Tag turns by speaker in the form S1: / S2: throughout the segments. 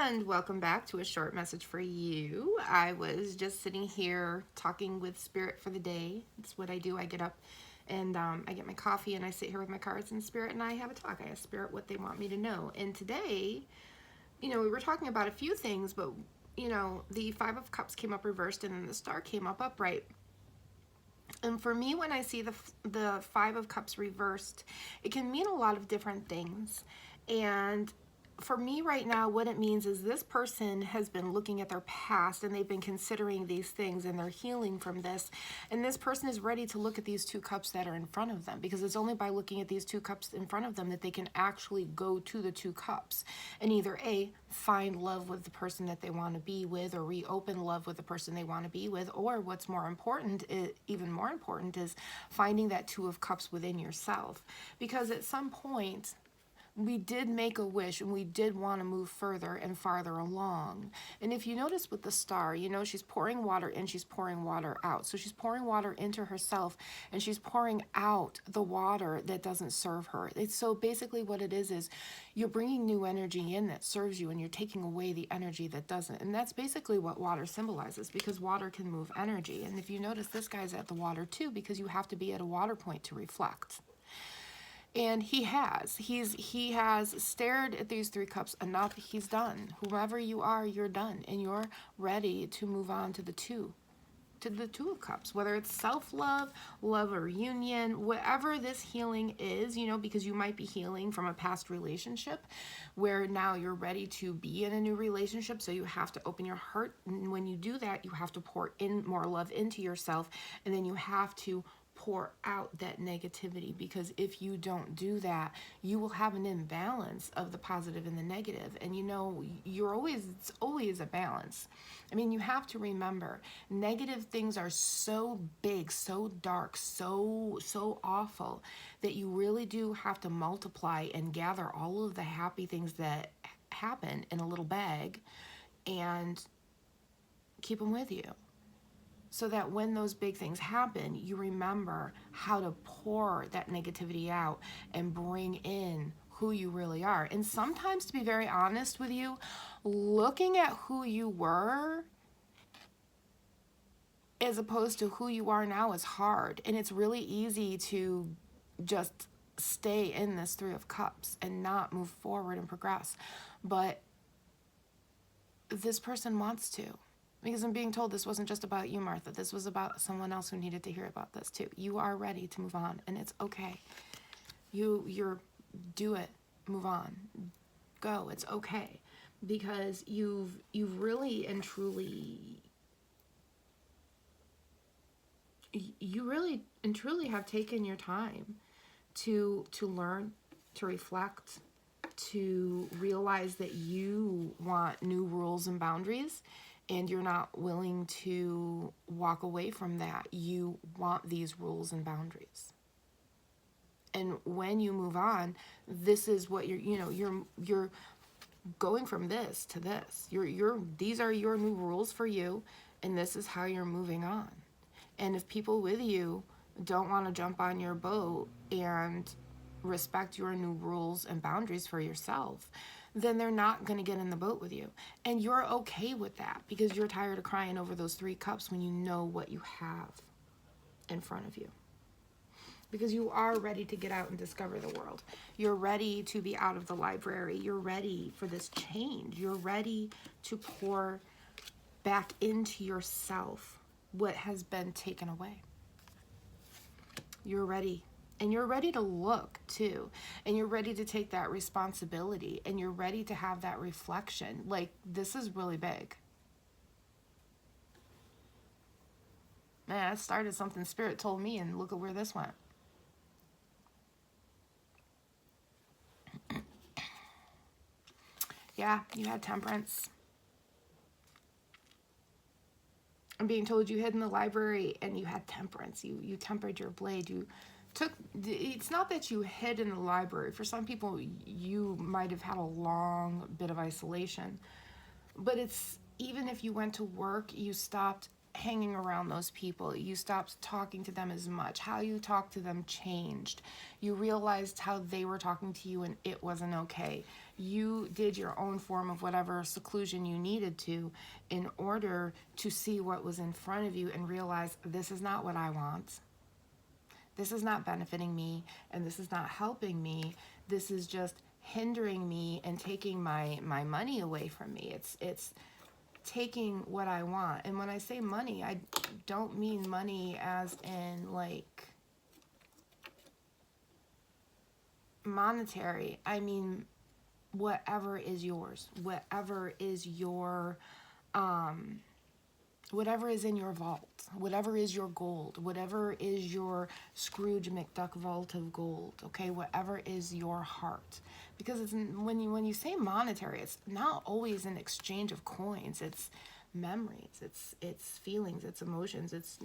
S1: And welcome back to a short message for you. I was just sitting here talking with Spirit for the day. It's what I do. I get up and I get my coffee and I sit here with my cards and Spirit and I have a talk. I ask Spirit what they want me to know. And today, we were talking about a few things, but the Five of Cups came up reversed and then the Star came up upright. And for me, when I see the Five of Cups reversed, it can mean a lot of different things. And for me right now, what it means is this person has been looking at their past and they've been considering these things and they're healing from this. And this person is ready to look at these two cups that are in front of them, because it's only by looking at these two cups in front of them that they can actually go to the two cups and either A, find love with the person that they want to be with, or reopen love with the person they want to be with, or what's more important, even more important, is finding that Two of Cups within yourself. Because at some point, we did make a wish and we did want to move further and farther along. And if you notice with the Star, she's pouring water in, she's pouring water out. So she's pouring water into herself and she's pouring out the water that doesn't serve her. So basically what it is you're bringing new energy in that serves you and you're taking away the energy that doesn't. And that's basically what water symbolizes, because water can move energy. And if you notice, this guy's at the water too, because you have to be at a water point to reflect. And he has stared at these three cups enough. He's done. Whoever you are, you're done. And you're ready to move on to the Two of Cups, whether it's self-love, love or union, whatever this healing is, because you might be healing from a past relationship where now you're ready to be in a new relationship. So you have to open your heart. And when you do that, you have to pour in more love into yourself. And then you have to pour out that negativity, because if you don't do that, you will have an imbalance of the positive and the negative. And it's always a balance. I mean, you have to remember, negative things are so big, so dark, so awful, that you really do have to multiply and gather all of the happy things that happen in a little bag and keep them with you, so that when those big things happen, you remember how to pour that negativity out and bring in who you really are. And sometimes, to be very honest with you, looking at who you were as opposed to who you are now is hard. And it's really easy to just stay in this Three of Cups and not move forward and progress. But this person wants to. Because I'm being told this wasn't just about you, Martha. This was about someone else who needed to hear about this too. You are ready to move on, and it's okay. You're do it. Move on. Go. It's okay. Because you've really and truly have taken your time to learn, to reflect, to realize that you want new rules and boundaries. And you're not willing to walk away from that. You want these rules and boundaries. And when you move on, this is what you're going from this to this. These are your new rules for you, and this is how you're moving on. And if people with you don't want to jump on your boat and respect your new rules and boundaries for yourself, then they're not going to get in the boat with you. And you're okay with that, because you're tired of crying over those three cups when you know what you have in front of you. Because you are ready to get out and discover the world. You're ready to be out of the library. You're ready for this change. You're ready to pour back into yourself what has been taken away. You're ready. And you're ready to look too. And you're ready to take that responsibility. And you're ready to have that reflection. Like, this is really big. Man, I started something Spirit told me, and look at where this went. Yeah, you had Temperance. I'm being told you hid in the library and you had Temperance. You tempered your blade. It's not that you hid in the library. For some people, you might have had a long bit of isolation. But it's, even if you went to work, you stopped hanging around those people. You stopped talking to them as much. How you talked to them changed. You realized how they were talking to you and it wasn't okay. You did your own form of whatever seclusion you needed to in order to see what was in front of you and realize this is not what I want. This is not benefiting me, and this is not helping me. This is just hindering me and taking my money away from me. It's taking what I want. And when I say money, I don't mean money as in like monetary. I mean whatever is yours, whatever is your whatever is in your vault, whatever is your gold, whatever is your Scrooge McDuck vault of gold, okay, whatever is your heart. Because it's when you say monetary, it's not always an exchange of coins. It's memories, it's feelings, it's emotions, it's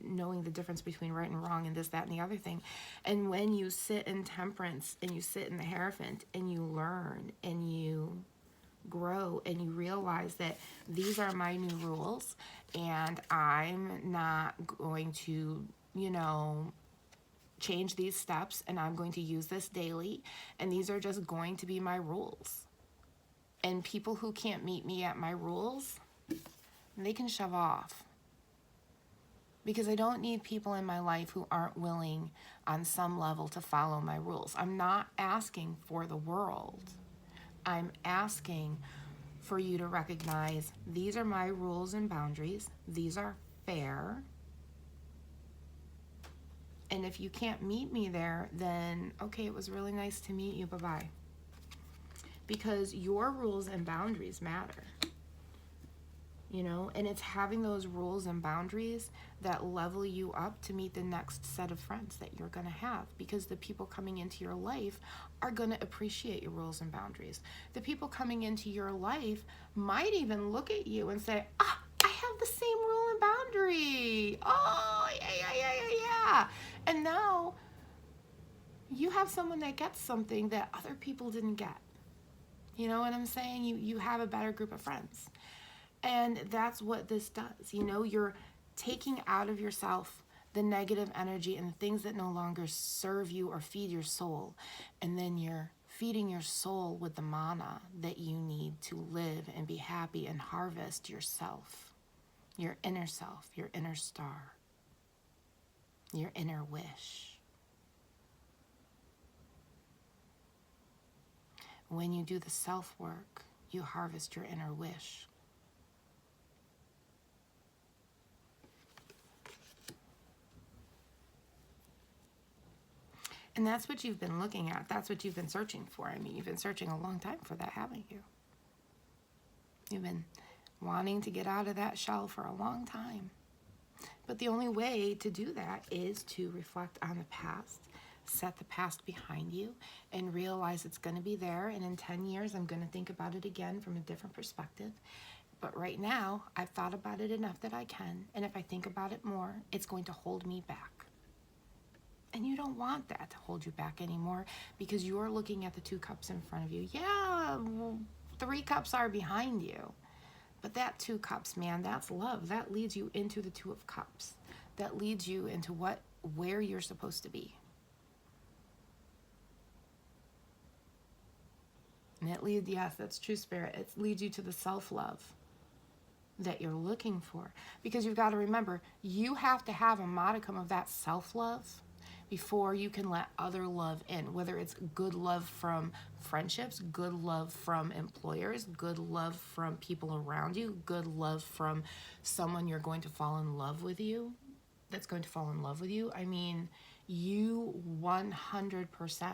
S1: knowing the difference between right and wrong and this, that, and the other thing. And when you sit in temperance and you sit in the Hierophant and you learn and you grow and you realize that these are my new rules and I'm not going to, change these steps, and I'm going to use this daily, and these are just going to be my rules. And people who can't meet me at my rules, they can shove off. Because I don't need people in my life who aren't willing on some level to follow my rules. I'm not asking for the world. I'm asking for you to recognize these are my rules and boundaries. These are fair. And if you can't meet me there, then okay, it was really nice to meet you. Bye-bye. Because your rules and boundaries matter. And it's having those rules and boundaries that level you up to meet the next set of friends that you're going to have, because the people coming into your life are going to appreciate your rules and boundaries. The people coming into your life might even look at you and say, I have the same rule and boundary. Oh, yeah. And now you have someone that gets something that other people didn't get. You know what I'm saying? You have a better group of friends. And that's what this does. You're taking out of yourself the negative energy and the things that no longer serve you or feed your soul. And then you're feeding your soul with the mana that you need to live and be happy and harvest yourself, your inner self, your inner star, your inner wish. When you do the self-work, you harvest your inner wish. And that's what you've been looking at. That's what you've been searching for. I mean, you've been searching a long time for that, haven't you? You've been wanting to get out of that shell for a long time. But the only way to do that is to reflect on the past, set the past behind you, and realize it's going to be there. And in 10 years, I'm going to think about it again from a different perspective. But right now, I've thought about it enough that I can. And if I think about it more, it's going to hold me back. And you don't want that to hold you back anymore, because you're looking at the 2 cups in front of you. Yeah, 3 cups are behind you. But that 2 cups, man, that's love. That leads you into the 2 of cups. That leads you into where you're supposed to be. And it leads, yes, that's true, Spirit. It leads you to the self-love that you're looking for. Because you've got to remember, you have to have a modicum of that self-love before you can let other love in, whether it's good love from friendships, good love from employers, good love from people around you, good love from someone you're going to fall in love with you, that's going to fall in love with you. I mean, you 100%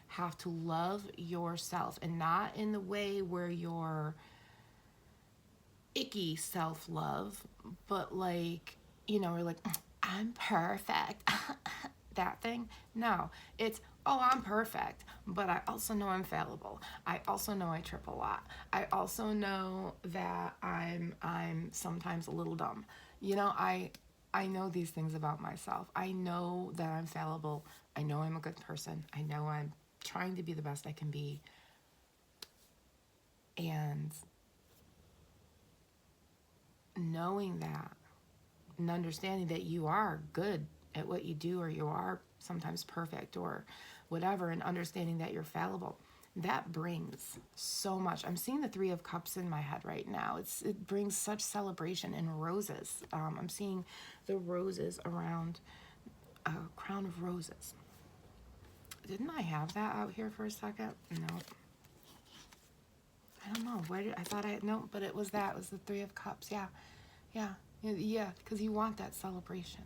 S1: have to love yourself, and not in the way where you're icky self-love, but like, you're like, I'm perfect. That thing. No, it's, I'm perfect, but I also know I'm fallible. I also know I trip a lot. I also know that I'm sometimes a little dumb. I know these things about myself. I know that I'm fallible. I know I'm a good person. I know I'm trying to be the best I can be. And knowing that and understanding that you are good at what you do, or you are sometimes perfect or whatever, and understanding that you're fallible, that brings so much. I'm seeing the Three of Cups in my head right now. It brings such celebration and roses. I'm seeing the roses around a crown of roses. Didn't I have that out here for a second? No. I don't know. Where did I thought I had, no, but it was that. It was the Three of Cups. Yeah. Yeah, because you want that celebration.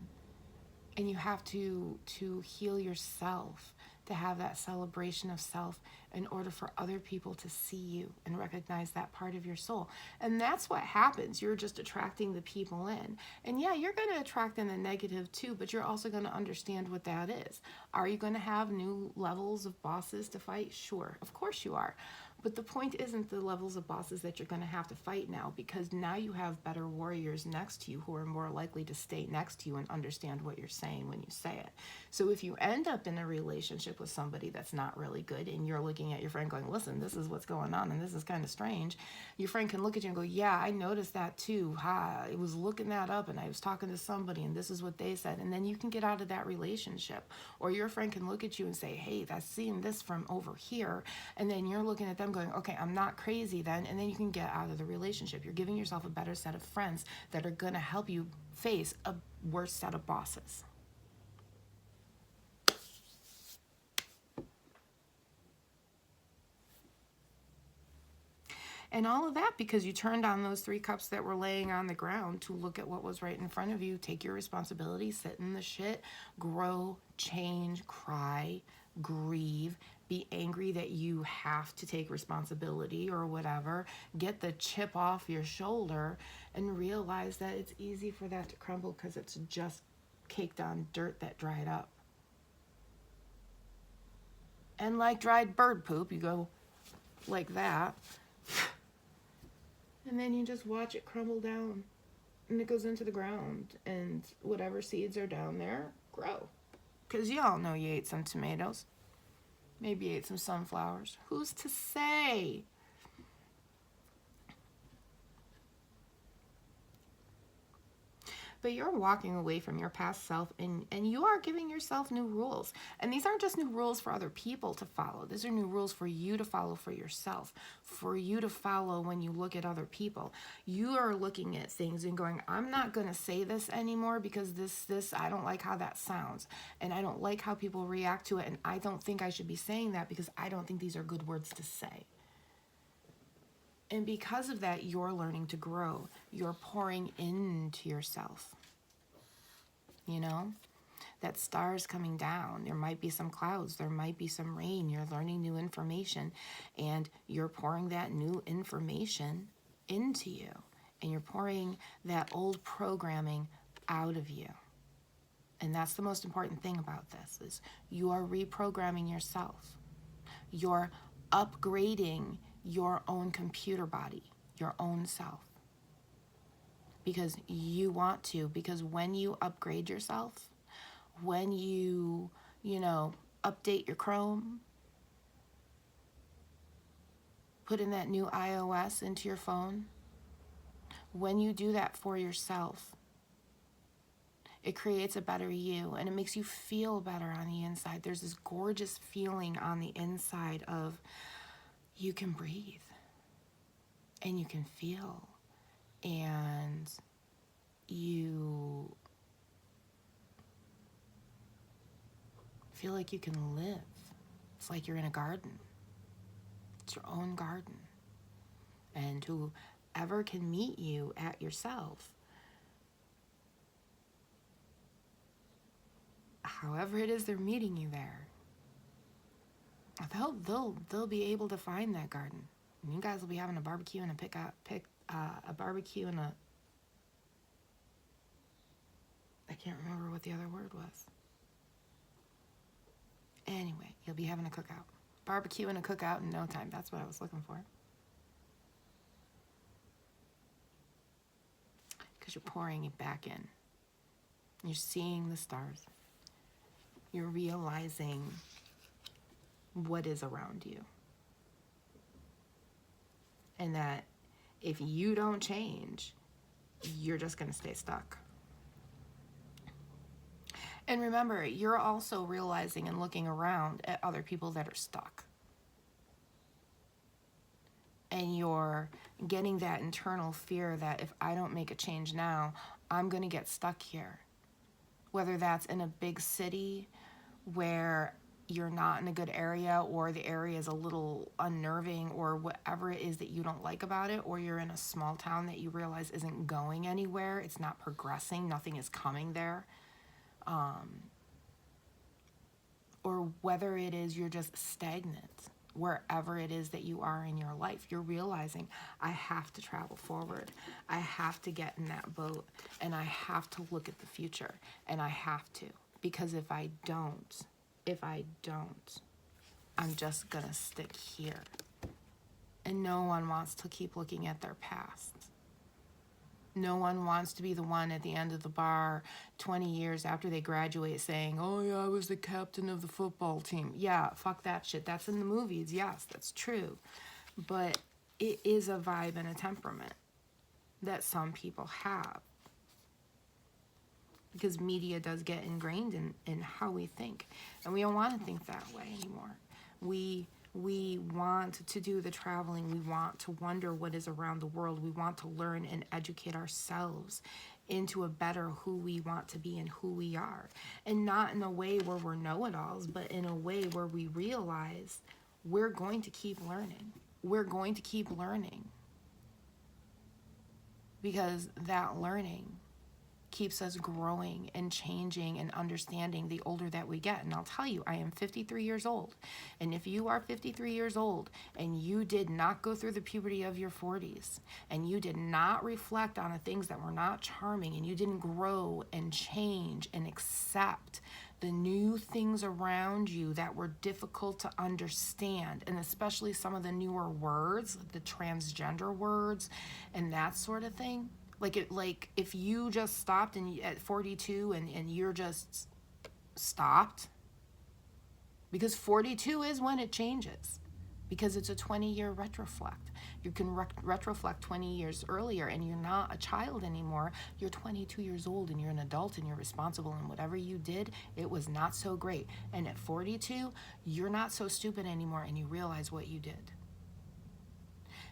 S1: And you have to heal yourself, to have that celebration of self in order for other people to see you and recognize that part of your soul. And that's what happens. You're just attracting the people in. And yeah, you're going to attract in the negative too, but you're also going to understand what that is. Are you going to have new levels of bosses to fight? Sure, of course you are. But the point isn't the levels of bosses that you're going to have to fight now, because now you have better warriors next to you who are more likely to stay next to you and understand what you're saying when you say it. So if you end up in a relationship with somebody that's not really good and you're looking at your friend going, listen, this is what's going on and this is kind of strange, your friend can look at you and go, yeah, I noticed that too. I was looking that up and I was talking to somebody and this is what they said. And then you can get out of that relationship. Or your friend can look at you and say, hey, that's seeing this from over here. And then you're looking at them going, okay, I'm not crazy then. And then you can get out of the relationship. You're giving yourself a better set of friends that are going to help you face a worse set of bosses. And all of that because you turned on those 3 cups that were laying on the ground to look at what was right in front of you, take your responsibility, sit in the shit, grow, change, cry, grieve, be angry that you have to take responsibility or whatever, get the chip off your shoulder, and realize that it's easy for that to crumble because it's just caked on dirt that dried up. And like dried bird poop, you go like that. And then you just watch it crumble down. And it goes into the ground. And whatever seeds are down there, grow. Because y'all know you ate some tomatoes. Maybe you ate some sunflowers. Who's to say? But you're walking away from your past self and you are giving yourself new rules. And these aren't just new rules for other people to follow. These are new rules for you to follow for yourself, for you to follow when you look at other people. You are looking at things and going, I'm not going to say this anymore because this, I don't like how that sounds. And I don't like how people react to it. And I don't think I should be saying that because I don't think these are good words to say. And because of that, you're learning to grow. You're pouring into yourself. You know, that star's coming down. There might be some clouds. There might be some rain. You're learning new information. And you're pouring that new information into you. And you're pouring that old programming out of you. And that's the most important thing about this, is you are reprogramming yourself. You're upgrading your own computer body, your own self. Because you want to. Because when you upgrade yourself, when you update your Chrome, put in that new iOS into your phone, when you do that for yourself, it creates a better you and it makes you feel better on the inside. There's this gorgeous feeling on the inside of you can breathe and you can feel and you feel like you can live. It's like you're in a garden. It's your own garden. And whoever can meet you at yourself, however it is they're meeting you there, they'll be able to find that garden. And you guys will be having a barbecue and a barbecue and a, I can't remember what the other word was. Anyway, you'll be having a cookout. Barbecue and a cookout in no time. That's what I was looking for. Because you're pouring it back in. You're seeing the stars. You're realizing what is around you. And that if you don't change, you're just going to stay stuck. And remember, you're also realizing and looking around at other people that are stuck. and you're getting that internal fear that if I don't make a change now, I'm going to get stuck here. Whether that's in a big city where you're not in a good area, or the area is a little unnerving, or whatever it is that you don't like about it, or you're in a small town that you realize isn't going anywhere, it's not progressing, nothing is coming there. Or whether it is you're just stagnant, wherever it is that you are in your life, you're realizing, I have to travel forward. I have to get in that boat, and I have to look at the future, and I have to. Because if I don't, I'm just gonna stick here. And no one wants to keep looking at their past. No one wants to be the one at the end of the bar 20 years after they graduate saying, oh yeah, I was the captain of the football team. Yeah, fuck that shit. That's in the movies. Yes, that's true. But it is a vibe and a temperament that some people have. Because media does get ingrained in how we think. And we don't want to think that way anymore. We want to do the traveling. We want to wonder what is around the world. We want to learn and educate ourselves into a better who we want to be and who we are. And not in a way where we're know-it-alls, but in a way where we realize we're going to keep learning. We're going to keep learning. Because that learning keeps us growing and changing and understanding the older that we get. And I'll tell you, I am 53 years old. And if you are 53 years old and you did not go through the puberty of your 40s, and you did not reflect on the things that were not charming, and you didn't grow and change and accept the new things around you that were difficult to understand, and especially some of the newer words, the transgender words and that sort of thing, like if you just stopped at 42 and you're just stopped, because 42 is when it changes, because it's a 20-year retroflect. You can retroflect 20 years earlier, and you're not a child anymore. You're 22 years old and you're an adult and you're responsible, and whatever you did, it was not so great. And at 42, you're not so stupid anymore, and you realize what you did.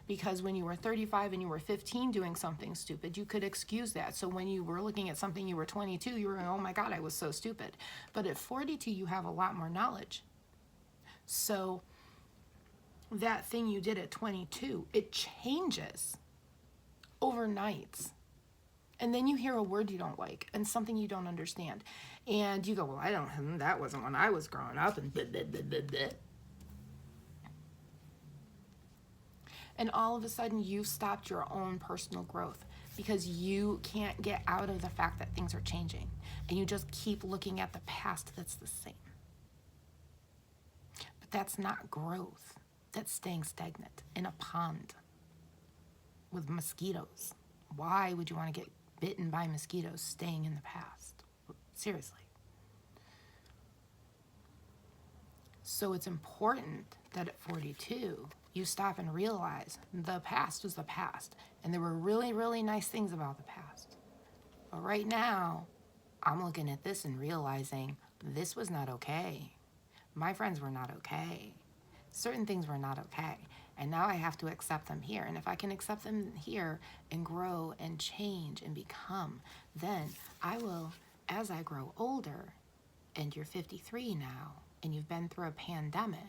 S1: Because when you were 35 and you were 15 doing something stupid, you could excuse that. So when you were looking at something you were 22, you were going, oh my God, I was so stupid. But at 42, you have a lot more knowledge. So that thing you did at 22, it changes overnight. And then you hear a word you don't like and something you don't understand. And you go, well, that wasn't when I was growing up, and blah, blah, blah, blah, blah. And all of a sudden, you've stopped your own personal growth because you can't get out of the fact that things are changing. And you just keep looking at the past that's the same. But that's not growth. That's staying stagnant in a pond with mosquitoes. Why would you want to get bitten by mosquitoes staying in the past? Seriously. So it's important that at 42, you stop and realize the past was the past. And there were really, really nice things about the past. But right now, I'm looking at this and realizing this was not okay. My friends were not okay. Certain things were not okay. And now I have to accept them here. And if I can accept them here and grow and change and become, then I will, as I grow older, and you're 53 now, and you've been through a pandemic,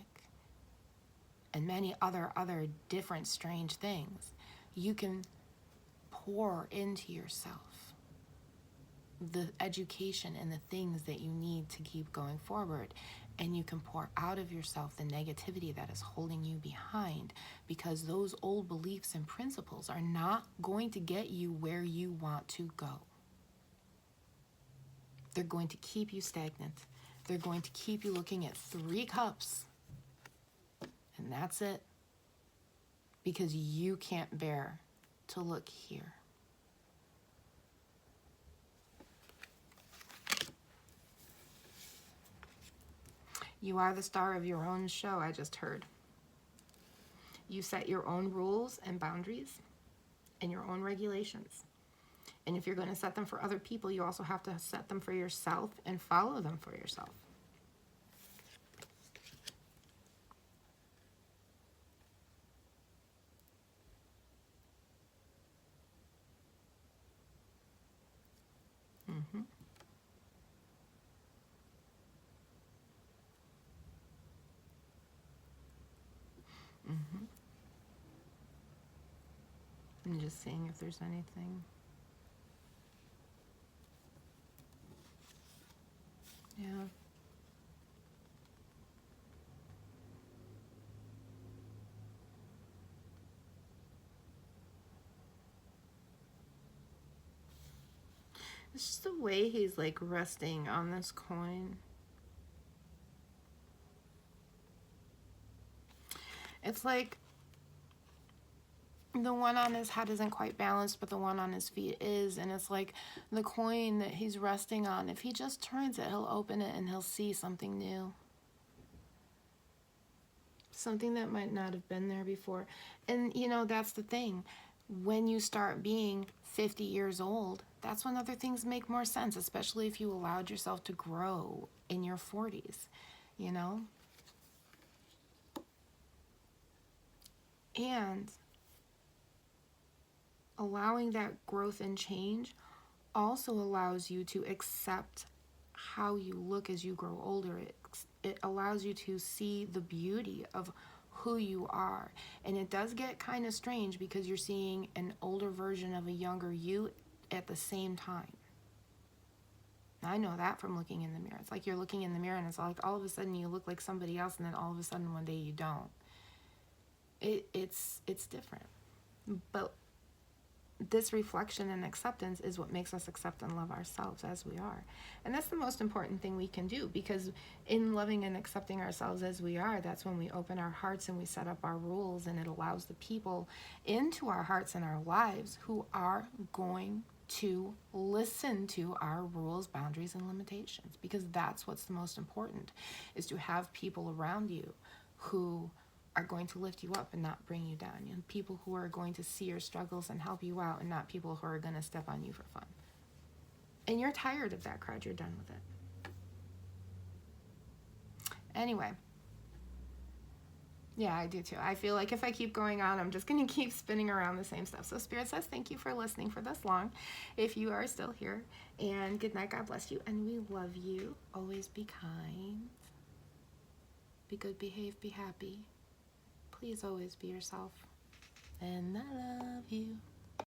S1: and many other different strange things, you can pour into yourself the education and the things that you need to keep going forward. And you can pour out of yourself the negativity that is holding you behind, because those old beliefs and principles are not going to get you where you want to go. They're going to keep you stagnant. They're going to keep you looking at 3 cups. And that's it. Because you can't bear to look here. You are the star of your own show, I just heard. You set your own rules and boundaries and your own regulations. And if you're going to set them for other people, you also have to set them for yourself and follow them for yourself. Mm-hmm. I'm just seeing if there's anything. Yeah. It's just the way he's like resting on this coin. It's like the one on his head isn't quite balanced, but the one on his feet is. And it's like the coin that he's resting on, if he just turns it, he'll open it and he'll see something new. Something that might not have been there before. And, you know, that's the thing. When you start being 50 years old, that's when other things make more sense, especially if you allowed yourself to grow in your 40s, you know? And allowing that growth and change also allows you to accept how you look as you grow older. It allows you to see the beauty of who you are. And it does get kind of strange because you're seeing an older version of a younger you at the same time. I know that from looking in the mirror. It's like you're looking in the mirror and it's like all of a sudden you look like somebody else, and then all of a sudden one day you don't. It's different. But this reflection and acceptance is what makes us accept and love ourselves as we are. And that's the most important thing we can do, because in loving and accepting ourselves as we are, that's when we open our hearts and we set up our rules, and it allows the people into our hearts and our lives who are going to listen to our rules, boundaries, and limitations, because that's what's the most important, is to have people around you who are going to lift you up and not bring you down. And people who are going to see your struggles and help you out, and not people who are going to step on you for fun. And you're tired of that crowd. You're done with it. Anyway. Yeah, I do too. I feel like if I keep going on, I'm just going to keep spinning around the same stuff. So Spirit says thank you for listening for this long, if you are still here. And good night. God bless you. And we love you. Always be kind. Be good, behave, be happy. Please always be yourself. And I love you.